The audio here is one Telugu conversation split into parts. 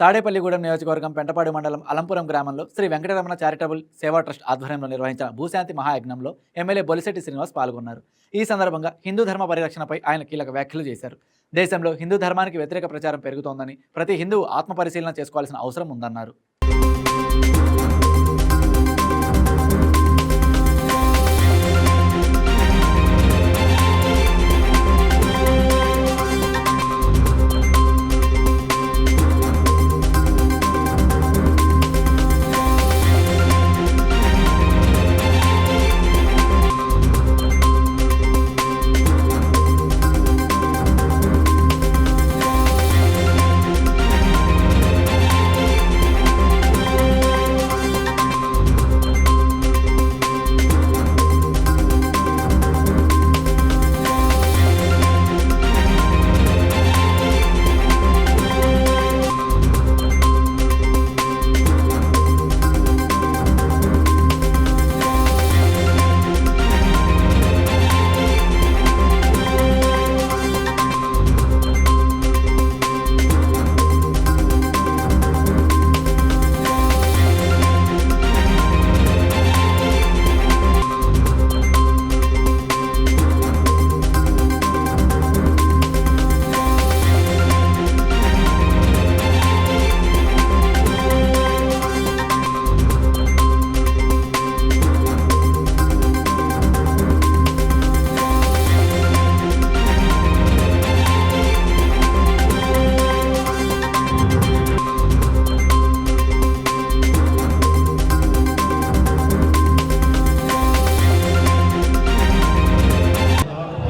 తాడేపల్లిగూడెం నియోజకవర్గం పెంటపాడు మండలం అలంపురం గ్రామంలో శ్రీ వెంకటరమణ చారిటబుల్ సేవా ట్రస్ట్ ఆధ్వర్యంలో నిర్వహించిన భూశాంతి మహాయజ్ఞంలో ఎమ్మెల్యే బొలిశెట్టి శ్రీనివాస్ పాల్గొన్నారు. ఈ సందర్భంగా హిందూ ధర్మ పరిరక్షణపై ఆయన కీలక వ్యాఖ్యలు చేశారు. దేశంలో హిందూ ధర్మానికి వ్యతిరేక ప్రచారం పెరుగుతోందని, ప్రతి హిందువు ఆత్మపరిశీలన చేసుకోవాల్సిన అవసరం ఉందన్నారు.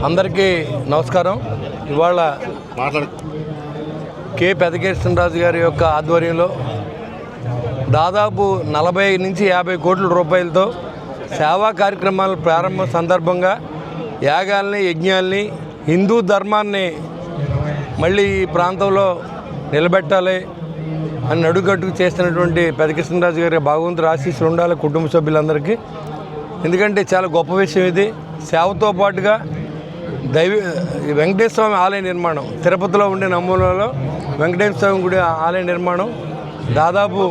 అందరికీ నమస్కారం. ఇవాళ కె పెదకృష్ణరాజు గారి యొక్క ఆధ్వర్యంలో దాదాపు 40 నుంచి 50 కోట్ల రూపాయలతో సేవా కార్యక్రమాల ప్రారంభం సందర్భంగా యాగాల్ని, యజ్ఞాల్ని, హిందూ ధర్మాన్ని మళ్ళీ ఈ ప్రాంతంలో నిలబెట్టాలి అని నడుగట్టుకు చేస్తున్నటువంటి పెదకృష్ణరాజు గారి భగవంతుడు ఆశీస్సులు ఉండాలి కుటుంబ సభ్యులందరికీ. ఎందుకంటే చాలా గొప్ప విషయం ఇది. సేవతో పాటుగా వెంకటేశ్వర స్వామి ఆలయ నిర్మాణం, తిరుపతిలో ఉండే నమూనాలో వెంకటేశ్వర స్వామి గుడి ఆలయ నిర్మాణం, దాదాపు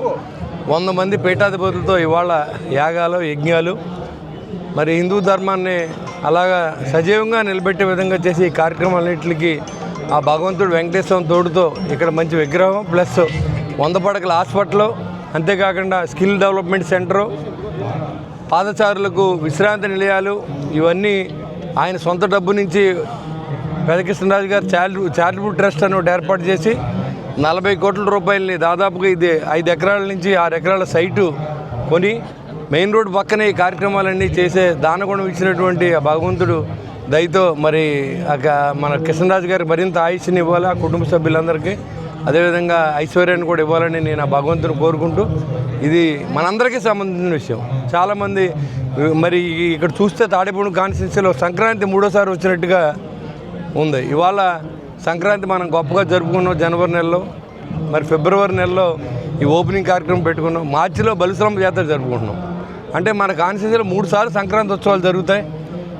100 మంది పీఠాధిపతులతో ఇవాళ యాగాలు, యజ్ఞాలు, మరి హిందూ ధర్మాన్ని అలాగా సజీవంగా నిలబెట్టే విధంగా చేసి ఈ కార్యక్రమాలన్నింటికి ఆ భగవంతుడు వెంకటేశ్వర స్వామి తోడుతో ఇక్కడ మంచి విగ్రహం ప్లస్ 100 పడకల హాస్పిటల్, అంతేకాకుండా స్కిల్ డెవలప్మెంట్ సెంటరు, పాదచారులకు విశ్రాంతి నిలయాలు, ఇవన్నీ ఆయన సొంత డబ్బు నుంచి పెదకృష్ణరాజు గారు చారిటబుల్ ట్రస్ట్ అని ఒకటి ఏర్పాటు చేసి 40 కోట్ల రూపాయలని దాదాపుగా ఇది 5 ఎకరాల నుంచి 6 ఎకరాల సైటు కొని మెయిన్ రోడ్ పక్కనే ఈ కార్యక్రమాలన్నీ చేసే దానగుణం ఇచ్చినటువంటి ఆ భగవంతుడు దయతో మరి మన కృష్ణరాజు గారికి మరింత ఆయుష్ని ఇవ్వాలి, ఆ కుటుంబ సభ్యులందరికీ అదేవిధంగా ఐశ్వర్యాన్ని కూడా ఇవ్వాలని నేను ఆ భగవంతుని కోరుకుంటూ, ఇది మనందరికీ సంబంధించిన విషయం. చాలామంది మరి ఇక్కడ చూస్తే తాడేపల్లి కాన్స్టిట్యున్సీలో సంక్రాంతి 3వ వచ్చినట్టుగా ఉంది. ఇవాళ సంక్రాంతి మనం గొప్పగా జరుపుకున్నాం జనవరి నెలలో, మరి ఫిబ్రవరి నెలలో ఈ ఓపెనింగ్ కార్యక్రమం పెట్టుకున్నాం, మార్చిలో బలిశ్రమ జాతర జరుపుకుంటున్నాం. అంటే మన కాన్స్టిట్యున్సీలో 3 సంక్రాంతి ఉత్సవాలు జరుగుతాయి.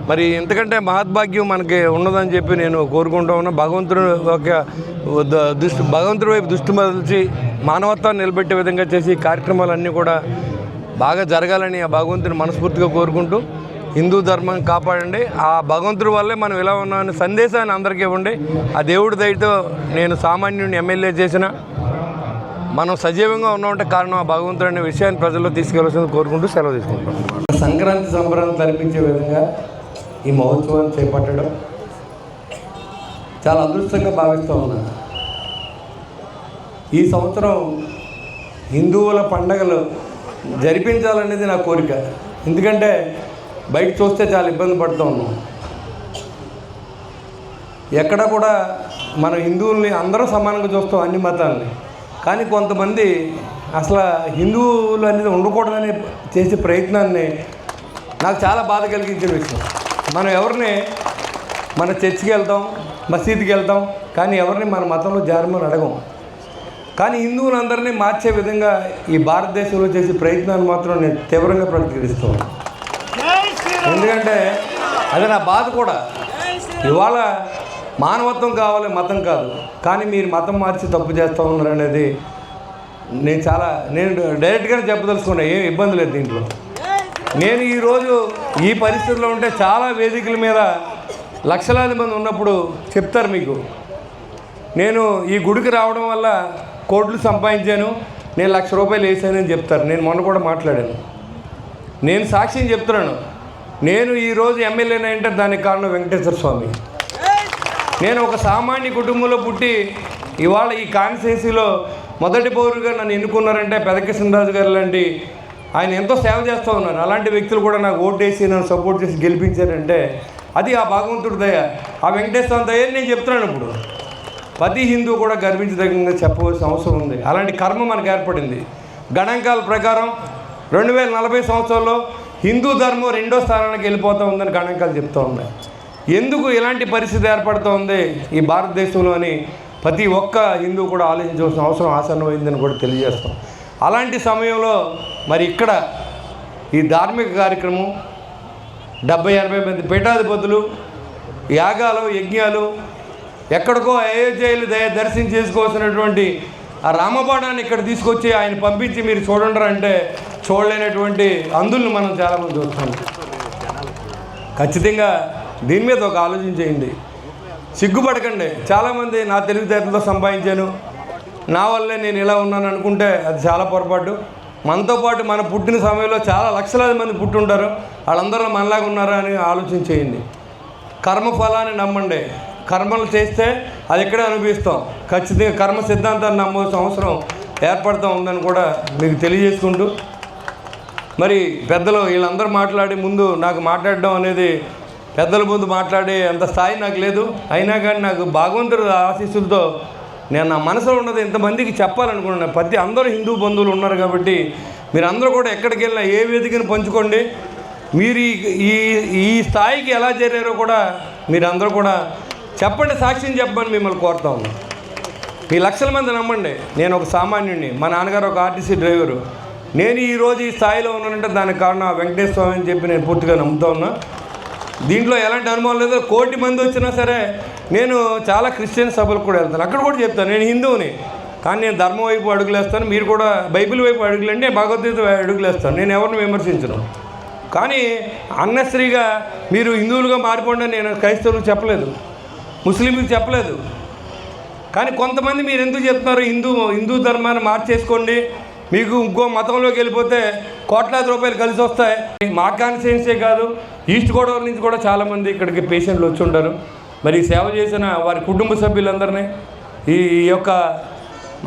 మరి ఎంతకంటే మహద్భాగ్యం మనకి ఉన్నదని చెప్పి నేను కోరుకుంటూ ఉన్నా. భగవంతుడి వైపు దృష్టి మరల్చి మానవత్వాన్ని నిలబెట్టే విధంగా చేసి కార్యక్రమాలన్నీ కూడా బాగా జరగాలని ఆ భగవంతుని మనస్ఫూర్తిగా కోరుకుంటూ, హిందూ ధర్మం కాపాడండి, ఆ భగవంతుడి వల్లే మనం ఇలా ఉన్నామనే సందేశాన్ని అందరికీ ఇవ్వండి. ఆ దేవుడి దయతో నేను సామాన్యుడిని ఎమ్మెల్యే చేసిన మనం సజీవంగా ఉన్నామంటే కారణం ఆ భగవంతుడు అనే విషయాన్ని ప్రజల్లో తీసుకెళ్లాల్సింది కోరుకుంటూ సెలవు తీసుకుంటాం. సంక్రాంతి సంబరాన్ని తలపించే విధంగా ఈ మహోత్సవాన్ని చేపట్టడం చాలా అదృష్టంగా భావిస్తూ ఉన్నాను. ఈ సంవత్సరం హిందువుల పండగలు జరిపించాలనేది నా కోరిక. ఎందుకంటే బయట చూస్తే చాలా ఇబ్బంది పడుతూ ఉన్నాం. ఎక్కడ కూడా మన హిందువుల్ని అందరూ సమానంగా చూస్తాం, అన్ని మతాలని. కానీ కొంతమంది అసలు హిందువులు అనేది ఉండకూడదని చేసే ప్రయత్నాన్ని నాకు చాలా బాధ కలిగించిన విషయం. మనం ఎవరిని మన చర్చికి వెళ్తాం, మసీదుకి వెళ్తాం, కానీ ఎవరిని మన మతంలో జారమని అడగం. కానీ హిందువులందరినీ మార్చే విధంగా ఈ భారతదేశంలో చేసే ప్రయత్నాన్ని మాత్రం నేను తీవ్రంగా ప్రతిఘటిస్తాను. ఎందుకంటే అది నా బాధ కూడా. ఇవాళ మానవత్వం కావాలి, మతం కాదు. కానీ మీరు మతం మార్చి తప్పు చేస్తూ ఉన్నారు అనేది నేను డైరెక్ట్గానే చెప్పదలుచుకున్నా, ఏం ఇబ్బంది లేదు దీంట్లో. నేను ఈరోజు ఈ పరిస్థితిలో ఉంటే చాలా వేదికల మీద లక్షలాది మంది ఉన్నప్పుడు చెప్తారు మీకు, నేను ఈ గుడికి రావడం వల్ల కోట్లు సంపాదించాను, నేను ₹1,00,000 వేసానని చెప్తారు. నేను మొన్న కూడా మాట్లాడాను. నేను సాక్ష్యం చెప్తున్నాను. నేను ఈరోజు ఎమ్మెల్యేని అంటే దానికి కారణం వెంకటేశ్వర స్వామి. నేను ఒక సామాన్య కుటుంబంలో పుట్టి ఇవాళ ఈ కాన్స్టిట్యున్సీలో మొదటి పౌరుగా నన్ను ఎన్నుకున్నారంటే పెదకృష్ణరాజు గారు లాంటి ఆయన ఎంతో సేవ చేస్తూ ఉన్నారు. అలాంటి వ్యక్తులు కూడా నాకు ఓటేసి నన్ను సపోర్ట్ చేసి గెలిపించారంటే అది ఆ భగవంతుడి దయ, ఆ వెంకటేశ్వర దయ అని నేను చెప్తున్నాను. ఇప్పుడు ప్రతి హిందూ కూడా గర్వించదగ్గంగా చెప్పవలసిన అవసరం ఉంది. అలాంటి కర్మ మనకు ఏర్పడింది. గణాంకాల ప్రకారం 2040 సంవత్సరంలో హిందూ ధర్మం 2వ స్థానానికి వెళ్ళిపోతూ ఉందని గణాంకాలు చెప్తూ ఉన్నాయి. ఎందుకు ఇలాంటి పరిస్థితి ఏర్పడుతూ ఉంది ఈ భారతదేశంలో అని ప్రతి ఒక్క హిందూ కూడా ఆలోచించవలసిన అవసరం ఆసన్నమైందని కూడా తెలియజేస్తాం. అలాంటి సమయంలో మరి ఇక్కడ ఈ ధార్మిక కార్యక్రమం 70-80 మంది పీఠాధిపతులు యాగాలు యజ్ఞాలు ఎక్కడికో అయోధ్యలు దర్శనం చేసుకోవాల్సినటువంటి ఆ రామబాణాన్ని ఇక్కడ తీసుకొచ్చి ఆయన పంపించి మీరు చూడండి అంటే చూడలేనటువంటి అందుల్ని మనం చాలామంది చూస్తాం. ఖచ్చితంగా దీని మీద ఒక ఆలోచన చేయండి, సిగ్గుపడకండి. చాలామంది నా తెలివితేటలతో సంపాదించాను, నా వల్లే నేను ఇలా ఉన్నాను అనుకుంటే అది చాలా పొరపాటు. మనతో పాటు మన పుట్టిన సమయంలో చాలా లక్షలాది మంది పుట్టుంటారు, వాళ్ళందరూ మనలాగా ఉన్నారా అని ఆలోచన చేయండి. కర్మఫలాన్ని నమ్మండి. కర్మలు చేస్తే అది ఇక్కడే అనుభవిస్తాం. ఖచ్చితంగా కర్మ సిద్ధాంతాన్ని నమ్మాల్సిన అవసరం ఏర్పడుతూ ఉందని కూడా మీకు తెలియజేసుకుంటూ, మరి పెద్దలు వీళ్ళందరూ మాట్లాడే ముందు నాకు మాట్లాడడం అనేది పెద్దల ముందు మాట్లాడే అంత స్థాయి నాకు లేదు. అయినా కానీ నాకు భగవంతుడి ఆశీస్సులతో నేను నా మనసులో ఉన్నది ఇంతమందికి చెప్పాలనుకున్నాను. ప్రతి అందరూ హిందూ బంధువులు ఉన్నారు కాబట్టి మీరు అందరూ కూడా ఎక్కడికి వెళ్ళినా ఏ వేదికను పంచుకోండి. మీరు ఈ స్థాయికి ఎలా చేరారో కూడా మీరు అందరూ కూడా చెప్పండి, సాక్ష్యం చెప్పమని మిమ్మల్ని కోరుతా ఉన్నాను. మీ లక్షల మంది నమ్మండి. నేను ఒక సామాన్యుడిని, మా నాన్నగారు ఒక ఆర్టీసీ డ్రైవరు. నేను ఈరోజు ఈ స్థాయిలో ఉన్నానంటే దానికి కారణం వెంకటేశ్వర స్వామి అని చెప్పి నేను పూర్తిగా నమ్ముతా ఉన్నా. దీంట్లో ఎలాంటి అనుమానం లేదు. 1,000,000 మంది వచ్చినా సరే నేను చాలా క్రిస్టియన్ సభలకు కూడా వెళ్తాను, అక్కడ కూడా చెప్తాను నేను హిందువుని, కానీ నేను ధర్మం వైపు అడుగులేస్తాను, మీరు కూడా బైబిల్ వైపు అడుగులంటే భగవద్గీత అడుగులేస్తాను. నేను ఎవరిని విమర్శించను. కానీ అన్నశ్రీగా మీరు హిందువులుగా మారిపోండి నేను క్రైస్తవులకు చెప్పలేదు, ముస్లింలకు చెప్పలేదు. కానీ కొంతమంది మీరు ఎందుకు చెప్తున్నారు హిందూ ధర్మాన్ని మార్చేసుకోండి, మీకు ఇంకో మతంలోకి వెళ్ళిపోతే ₹1,00,000 కలిసి వస్తాయి. మా కాన్స్టిట్యున్సీ కాదు, ఈస్ట్ గోదావరి నుంచి కూడా చాలామంది ఇక్కడికి పేషెంట్లు వచ్చి ఉంటారు. మరి సేవ చేసిన వారి కుటుంబ సభ్యులందరినీ ఈ యొక్క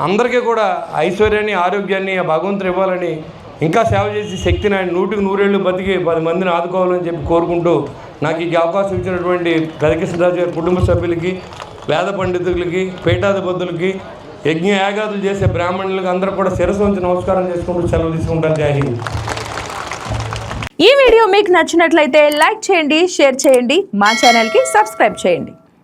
అందరికీ కూడా ఐశ్వర్యాన్ని ఆరోగ్యాన్ని ఆ భగవంతుడు ఇవ్వాలని, ఇంకా సేవ చేసి శక్తిని ఆయన 100కి 100 బతికి 10 మందిని ఆదుకోవాలని చెప్పి కోరుకుంటూ నాకు ఈ అవకాశం ఇచ్చినటువంటి పెదకృష్ణరాజు గారి కుటుంబ సభ్యులకి, వేద పండితులకి, పీఠాధిపతులకి, యజ్ఞ యాగాదులు చేసే బ్రాహ్మణులకు అందరూ కూడా శిరస్సు ఉంచి నమస్కారం చేసుకుంటూ సెలవు తీసుకుంటాను. జై హింద్. ఈ వీడియో మీకు నచ్చినట్లయితే లైక్ చేయండి, షేర్ చేయండి, మా ఛానల్కి సబ్స్క్రైబ్ చేయండి.